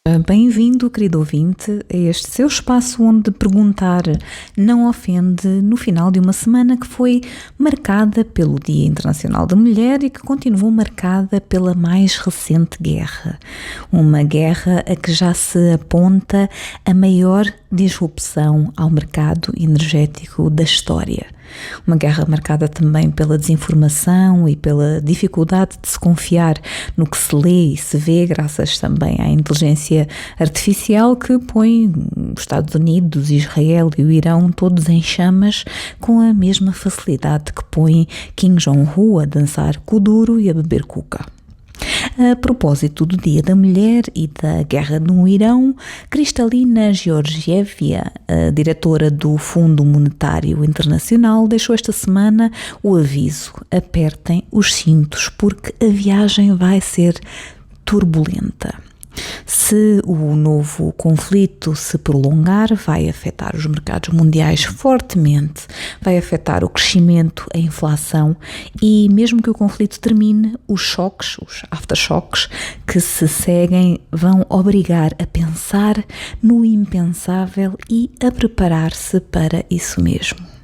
Bem-vindo, querido ouvinte, a este seu espaço onde perguntar não ofende no final de uma semana que foi marcada pelo Dia Internacional da Mulher e que continuou marcada pela mais recente guerra. Uma guerra a que já se aponta a maior disrupção ao mercado energético da história. Uma guerra marcada também pela desinformação e pela dificuldade de se confiar no que se lê e se vê, graças também à inteligência artificial que põe os Estados Unidos, Israel e o Irão todos em chamas com a mesma facilidade que põe Kim Jong-un a dançar kuduro e a beber cuca. A propósito do Dia da Mulher e da guerra no Irão, Kristalina Georgieva, a diretora do Fundo Monetário Internacional, deixou esta semana o aviso: apertem os cintos porque a viagem vai ser turbulenta. Se o novo conflito se prolongar, vai afetar os mercados mundiais fortemente, vai afetar o crescimento, a inflação e, mesmo que o conflito termine, os choques, os aftershocks que se seguem vão obrigar a pensar no impensável e a preparar-se para isso mesmo.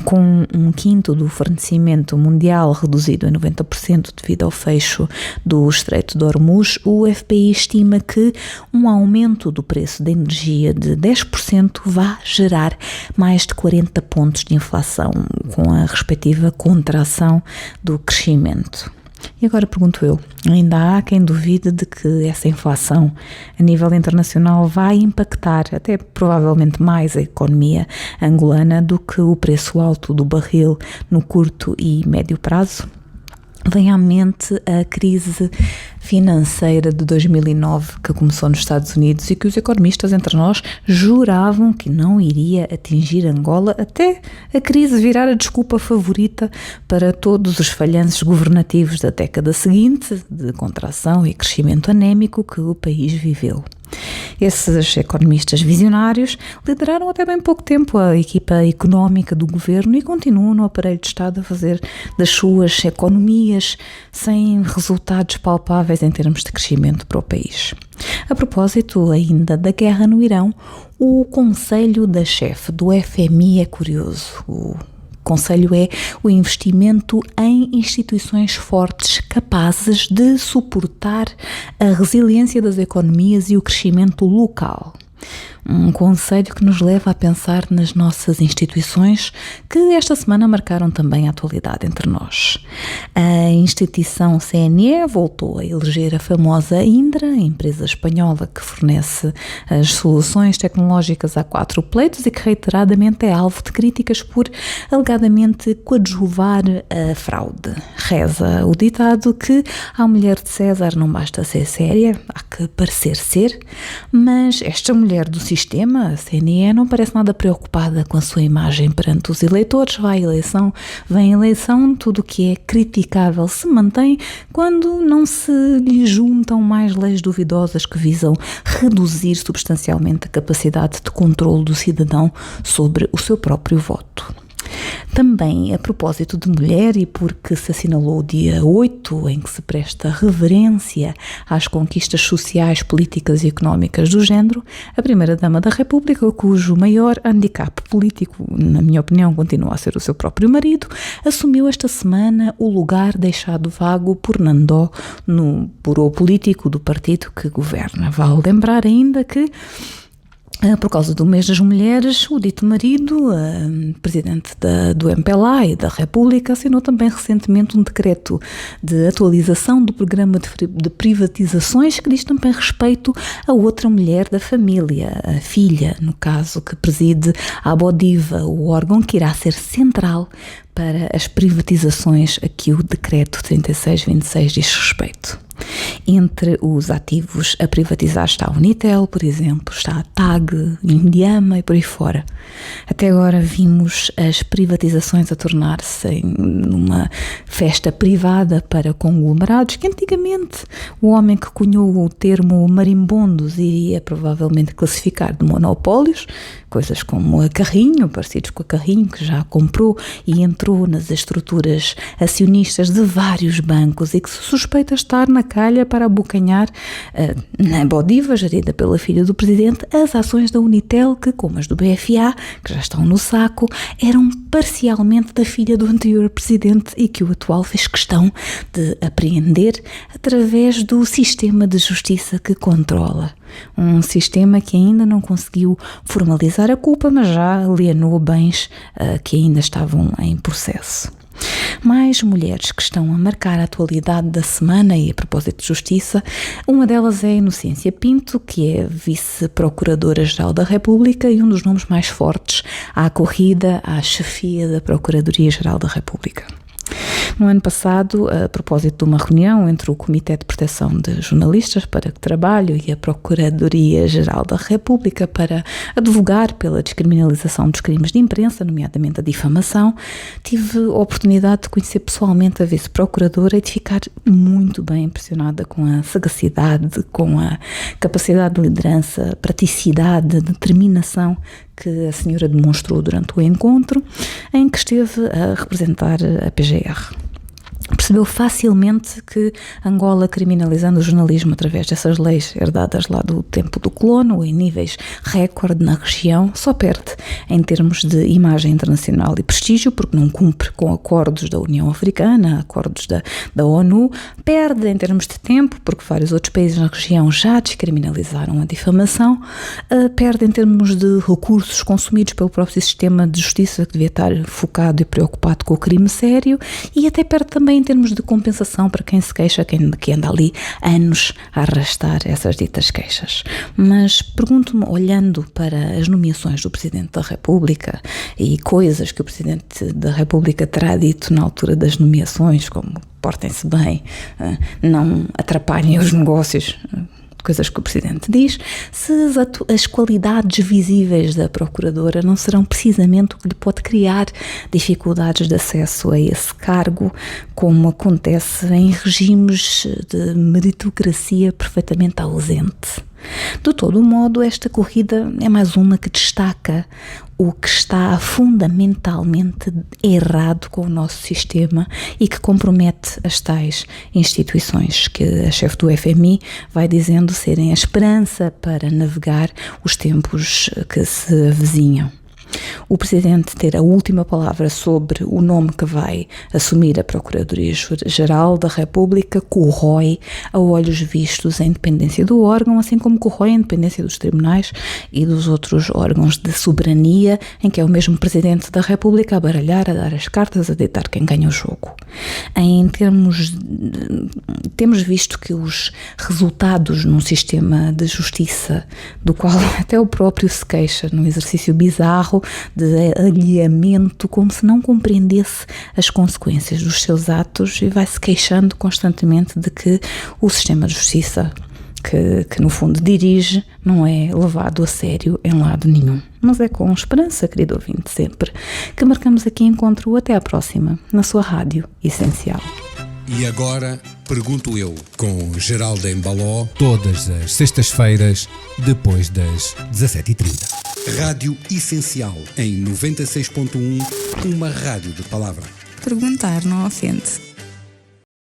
Com um quinto do fornecimento mundial reduzido em 90% devido ao fecho do Estreito de Hormuz, o FMI estima que um aumento do preço da energia de 10% vai gerar mais de 40 pontos de inflação, com a respectiva contração do crescimento. E agora pergunto eu, ainda há quem duvide de que essa inflação a nível internacional vai impactar até provavelmente mais a economia angolana do que o preço alto do barril no curto e médio prazo? Vem à mente a crise financeira de 2009 que começou nos Estados Unidos e que os economistas entre nós juravam que não iria atingir Angola até a crise virar a desculpa favorita para todos os falhanços governativos da década seguinte, de contração e crescimento anémico que o país viveu. Esses economistas visionários lideraram até bem pouco tempo a equipa económica do governo e continuam no aparelho de Estado a fazer das suas economias sem resultados palpáveis em termos de crescimento para o país. A propósito ainda da guerra no Irão, o conselho da chefe do FMI é curioso. O conselho é o investimento em instituições fortes capazes de suportar a resiliência das economias e o crescimento local. Um conselho que nos leva a pensar nas nossas instituições que esta semana marcaram também a atualidade entre nós. A instituição CNE voltou a eleger a famosa Indra, a empresa espanhola que fornece as soluções tecnológicas a 4 pleitos e que reiteradamente é alvo de críticas por alegadamente coadjuvar a fraude. Reza o ditado que à mulher de César não basta ser séria, há que parecer ser, mas esta mulher do sistema, a CNE, não parece nada preocupada com a sua imagem perante os eleitores. Vem eleição, tudo o que é criticável se mantém quando não se lhe juntam mais leis duvidosas que visam reduzir substancialmente a capacidade de controle do cidadão sobre o seu próprio voto. Também a propósito de mulher e porque se assinalou o dia 8, em que se presta reverência às conquistas sociais, políticas e económicas do género, a Primeira-Dama da República, cujo maior handicap político, na minha opinião, continua a ser o seu próprio marido, assumiu esta semana o lugar deixado vago por Nandó no bureau político do partido que governa. Vale lembrar ainda que por causa do mês das mulheres, o dito marido, presidente do MPLA e da República, assinou também recentemente um decreto de atualização do programa de privatizações que diz também respeito a outra mulher da família, a filha, no caso, que preside a Abodiva, o órgão que irá ser central para as privatizações a que o decreto 3626 diz respeito. Entre os ativos a privatizar está a Unitel, por exemplo, está a TAG, Indiama e por aí fora. Até agora vimos as privatizações a tornar-se numa festa privada para conglomerados que antigamente o homem que cunhou o termo marimbondos iria provavelmente classificar de monopólios, coisas como a Carrinho, parecidos com a Carrinho, que já comprou e entre entrou nas estruturas acionistas de vários bancos e que se suspeita estar na calha para abocanhar na Bodiva, gerida pela filha do presidente, as ações da Unitel que, como as do BFA, que já estão no saco, eram parcialmente da filha do anterior presidente e que o atual fez questão de apreender através do sistema de justiça que controla. Um sistema que ainda não conseguiu formalizar a culpa, mas já alienou bens que ainda estavam em processo. Mais mulheres que estão a marcar a atualidade da semana e a propósito de justiça, uma delas é a Inocência Pinto, que é vice-procuradora-geral da República e um dos nomes mais fortes à corrida à chefia da Procuradoria-Geral da República. No ano passado, a propósito de uma reunião entre o Comitê de Proteção de Jornalistas para que Trabalho e a Procuradoria-Geral da República para advogar pela descriminalização dos crimes de imprensa, nomeadamente a difamação, tive a oportunidade de conhecer pessoalmente a vice-procuradora e de ficar muito bem impressionada com a sagacidade, com a capacidade de liderança, praticidade, determinação que a senhora demonstrou durante o encontro em que esteve a representar a PGR. Percebeu facilmente que Angola, criminalizando o jornalismo através dessas leis herdadas lá do tempo do colono, em níveis recorde na região, só perde em termos de imagem internacional e prestígio, porque não cumpre com acordos da União Africana, acordos da ONU, perde em termos de tempo, porque vários outros países na região já descriminalizaram a difamação, perde em termos de recursos consumidos pelo próprio sistema de justiça, que devia estar focado e preocupado com o crime sério, e até perde também em termos de compensação para quem se queixa, que anda ali anos a arrastar essas ditas queixas. Mas pergunto-me, olhando para as nomeações do Presidente da República e coisas que o Presidente da República terá dito na altura das nomeações, como portem-se bem, não atrapalhem os negócios, coisas que o Presidente diz, se as qualidades visíveis da Procuradora não serão precisamente o que lhe pode criar dificuldades de acesso a esse cargo, como acontece em regimes de meritocracia perfeitamente ausente. De todo modo, esta corrida é mais uma que destaca o que está fundamentalmente errado com o nosso sistema e que compromete as tais instituições que a chefe do FMI vai dizendo serem a esperança para navegar os tempos que se avizinham. O Presidente ter a última palavra sobre o nome que vai assumir a Procuradoria-Geral da República corrói a olhos vistos a independência do órgão, assim como corrói a independência dos tribunais e dos outros órgãos de soberania, em que é o mesmo Presidente da República a baralhar, a dar as cartas, a ditar quem ganha o jogo. Temos visto que os resultados num sistema de justiça, do qual até o próprio se queixa, num exercício bizarro de alheamento, como se não compreendesse as consequências dos seus atos e vai-se queixando constantemente de que o sistema de justiça que no fundo dirige não é levado a sério em lado nenhum. Mas é com esperança, querido ouvinte, sempre, que marcamos aqui encontro. Até à próxima, na sua Rádio Essencial. E agora, pergunto eu, com Geraldo Embaló, todas as sextas-feiras, depois das 17h30. Rádio Essencial, em 96.1, uma rádio de palavra. Perguntar não ofende.